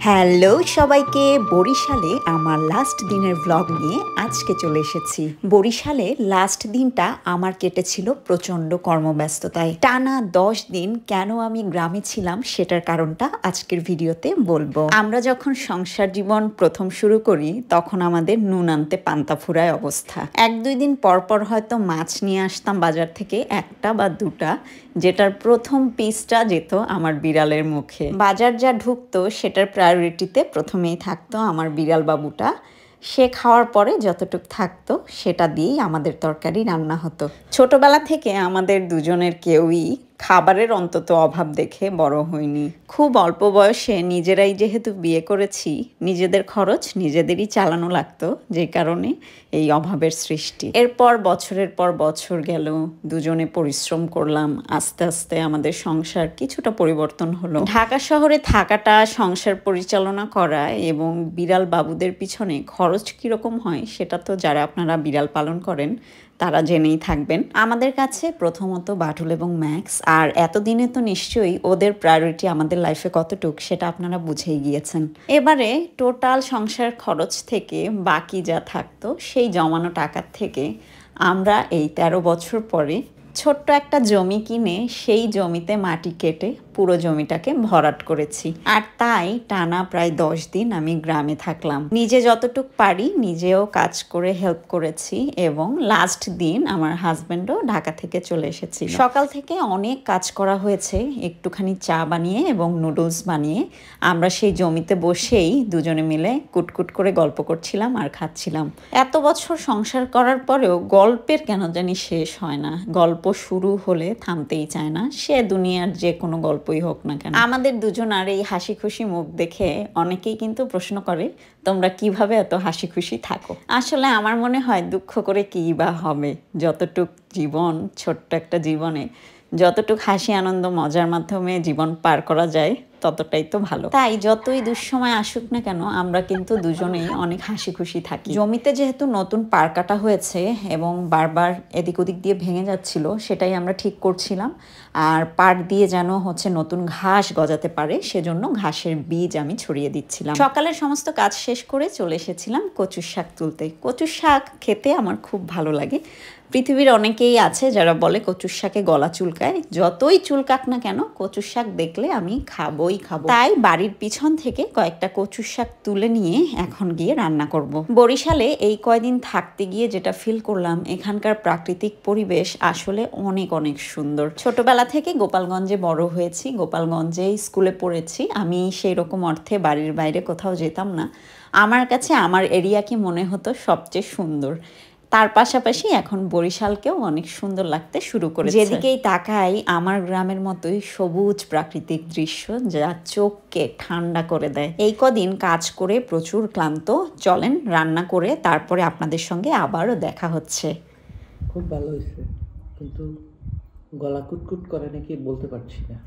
Hello সবাইকে, বরিশালে আমার লাস্ট দিনের ব্লগ নিয়ে আজকে চলে এসেছি। বরিশালে লাস্ট দিনটা আমার কেটেছিল প্রচণ্ড কর্মব্যস্ততায়। টানা 10 দিন কেন আমি গ্রামে ছিলাম সেটার কারণটা আজকের ভিডিওতে বলবো। আমরা যখন সংসার জীবন প্রথম শুরু করি তখন আমাদের নুন আনতে পান্তা ফুরায় অবস্থা। 1-2 দিন পর হয়তো মাছ নিয়ে আসতাম বাজার থেকে, একটা বা দুটা, যেটার প্রথম পিসটা যেত আমার বিড়ালের মুখে। বাজার যা ঢুকতো সেটার প্রায়োরিটিতে প্রথমেই থাকতো আমার বিড়াল বাবুটা। সে খাওয়ার পরে যতটুক থাকতো সেটা দিয়েই আমাদের তরকারি রান্না হতো। ছোটবেলা থেকে আমাদের দুজনের কেউই খাবারের অন্তত অভাব দেখে বড় হয়নি। খুব অল্প বয়সে নিজেরাই যেহেতু বিয়ে করেছি, নিজেদের খরচ নিজেদেরই চালানো লাগতো, যে কারণে এই অভাবের সৃষ্টি। এরপর বছরের পর বছর গেল, দুজনে পরিশ্রম করলাম, আস্তে আস্তে আমাদের সংসার কিছুটা পরিবর্তন হলো। ঢাকা শহরে থাকাটা, সংসার পরিচালনা করা এবং বিড়াল বাবুদের পিছনে খরচ কীরকম হয় সেটা তো যারা আপনারা বিড়াল পালন করেন তারা জেনেই থাকবেন। আমাদের কাছে প্রথমত বাটুল এবং ম্যাক্স, আর এতদিনে তো নিশ্চয়ই ওদের প্রায়োরিটি আমাদের লাইফে কতটুক সেটা আপনারা বুঝেই গিয়েছেন। এবারে টোটাল সংসার খরচ থেকে বাকি যা থাকতো সেই জমানো টাকার থেকে আমরা এই 13 বছর পরে ছোট্ট একটা জমি কিনে সেই জমিতে মাটি কেটে পুরো জমিটাকে ভরাট করেছি। আর তাই টানা প্রায় 10 দিন আমি গ্রামে থাকলাম। নিজে যতটুক পারি নিজেও কাজ করে হেল্প করেছি, এবং লাস্ট দিন আমার হাজব্যান্ডও ঢাকা থেকে চলে এসেছিল। সকাল থেকে অনেক কাজ করা হয়েছে, একটুখানি চা বানিয়ে এবং নুডলস বানিয়ে আমরা সেই জমিতে বসেই দুজনে মিলে কুটকুট করে গল্প করছিলাম আর খাচ্ছিলাম। এত বছর সংসার করার পরেও গল্পের কেন জানি শেষ হয় না। গল্প শুরু হলে থামতেই চায় না, সে দুনিয়ার যে কোনো গল্পই হোক না কেন। আমাদের দুজনার এই হাসি খুশি মুখ দেখে অনেকেই কিন্তু প্রশ্ন করে, তোমরা কিভাবে এত হাসি খুশি থাকো? আসলে আমার মনে হয় দুঃখ করে কী বা হবে। যতটুক জীবন, ছোট্ট একটা জীবনে যতটুক হাসি আনন্দ মজার মাধ্যমে জীবন পার করা যায় ততটাই তো ভালো। তাই যতই দুঃসময় আসুক না কেন আমরা কিন্তু দুজনেই অনেক হাসি খুশি থাকি। জমিতে যেহেতু নতুন পার কাটা হয়েছে এবং বারবার এদিক ওদিক দিয়ে ভেঙে যাচ্ছিল, সেটাই আমরা ঠিক করছিলাম। আর পার দিয়ে যেন নতুন ঘাস গজাতে পারে, সেজন্য ঘাসের বীজ আমি ছড়িয়ে দিচ্ছিলাম। সকালের সমস্ত কাজ শেষ করে চলে এসেছিলাম কচুর শাক তুলতে। কচুর শাক খেতে আমার খুব ভালো লাগে। পৃথিবীর অনেকেই আছে যারা বলে কচুর শাকে গলা চুলকায়। যতই চুলকাক না কেন কচুর শাক দেখলে আমি খাবোই খাবো। তাই বাড়ির পিছন থেকে কয়েকটা কচুর শাক তুলে নিয়ে এখন গিয়ে রান্না করব। বরিশালে এই কয়দিন থাকতে গিয়ে যেটা ফিল করলাম, এখানকার প্রাকৃতিক পরিবেশ আসলে অনেক অনেক সুন্দর। ছোটবেলা থেকে গোপালগঞ্জে বড় হয়েছি, গোপালগঞ্জেই স্কুলে পড়েছি। আমি সেই রকম অর্থে বাড়ির বাইরে কোথাও যেতাম না। আমার কাছে আমার এরিয়াকে মনে হতো সবচেয়ে সুন্দর। তার পাশাপাশি এখন বরিশালকেও অনেক সুন্দর লাগতে শুরু করেছে। যেদিকেই তাকাই আমার গ্রামের মতোই সবুজ প্রাকৃতিক দৃশ্য, যা চোখকে ঠান্ডা করে দেয়। এই কদিন কাজ করে প্রচুর ক্লান্ত, চলেন রান্না করে তারপরে আপনাদের সঙ্গে আবারও দেখা হচ্ছে। খুব ভালো হয়েছে, কিন্তু গলা কুটকুট করে নাকি বলতে পারছি না।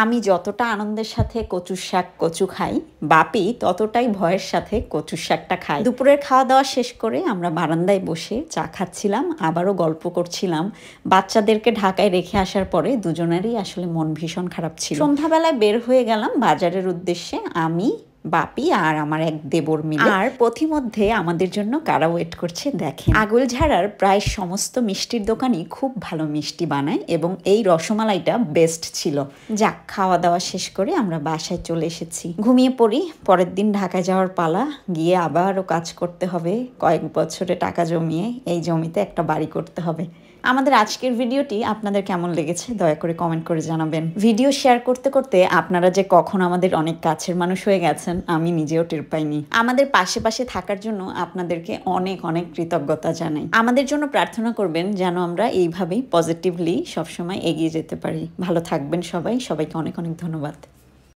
আমি যতটা আনন্দের সাথে কচুর শাক কচু খাই, বাপি ততটাই ভয়ের সাথে কচুর শাকটা খাই। দুপুরের খাওয়া দাওয়া শেষ করে আমরা বারান্দায় বসে চা খাচ্ছিলাম, আবারও গল্প করছিলাম। বাচ্চাদেরকে ঢাকায় রেখে আসার পরে দুজনেরই আসলে মন ভীষণ খারাপ ছিল। সন্ধ্যাবেলায় বের হয়ে গেলাম বাজারের উদ্দেশ্যে, আমি, বাপি আর আমার এক দেবর মিলে। আর পথিমধ্যে আমাদের জন্য কারা ওয়েট করছে দেখেন। আগলঝাড়ার প্রায় সমস্ত মিষ্টির দোকানই খুব ভালো মিষ্টি বানায় এবং এই রসমালাইটা বেস্ট ছিল। যাক, খাওয়া দাওয়া শেষ করে আমরা বাসায় চলে এসেছি। ঘুমিয়ে পড়ি, পরের দিন ঢাকায় যাওয়ার পালা। গিয়ে আবারও কাজ করতে হবে, কয়েক বছরে টাকা জমিয়ে এই জমিতে একটা বাড়ি করতে হবে। আমাদের আজকের ভিডিওটি আপনাদের কেমন লেগেছে দয়া করে কমেন্ট করে জানাবেন। ভিডিও শেয়ার করতে করতে আপনারা যে কখন আমাদের অনেক কাছের মানুষ হয়ে গেছেন আমি নিজেও টের পাইনি। আমাদের পাশে পাশে থাকার জন্য আপনাদেরকে অনেক অনেক কৃতজ্ঞতা জানাই। আমাদের জন্য প্রার্থনা করবেন যেন আমরা এইভাবেই পজিটিভলি সবসময় এগিয়ে যেতে পারি। ভালো থাকবেন সবাই, সবাইকে অনেক অনেক ধন্যবাদ।